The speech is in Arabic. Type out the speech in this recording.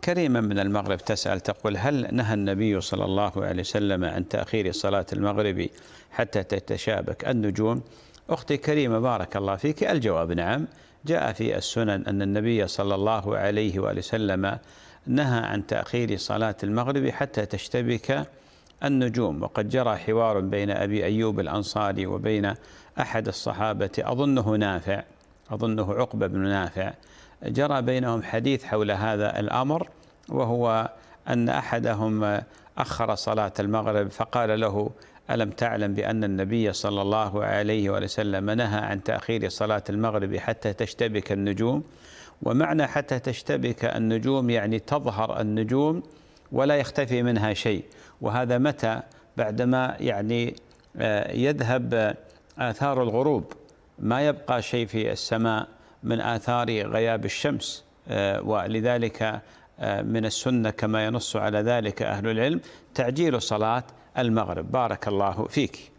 كريمة من المغرب تسأل تقول: هل نهى النبي صلى الله عليه وسلم عن تأخير صلاة المغرب حتى تتشابك النجوم؟ أختي كريمة بارك الله فيك، الجواب نعم. جاء في السنن أن النبي صلى الله عليه وآله وسلم نهى عن تأخير صلاة المغرب حتى تشتبك النجوم، وقد جرى حوار بين أبي أيوب الأنصاري وبين أحد الصحابة أظنه عقبة بن نافع، جرى بينهم حديث حول هذا الأمر، وهو أن أحدهم أخر صلاة المغرب فقال له: ألم تعلم بأن النبي صلى الله عليه وسلم نهى عن تأخير صلاة المغرب حتى تشتبك النجوم؟ ومعنى حتى تشتبك النجوم يعني تظهر النجوم ولا يختفي منها شيء، وهذا متى؟ بعدما يذهب آثار الغروب، ما يبقى شيء في السماء من آثار غياب الشمس. ولذلك من السنة كما ينص على ذلك أهل العلم تعجيل صلاة المغرب. بارك الله فيك.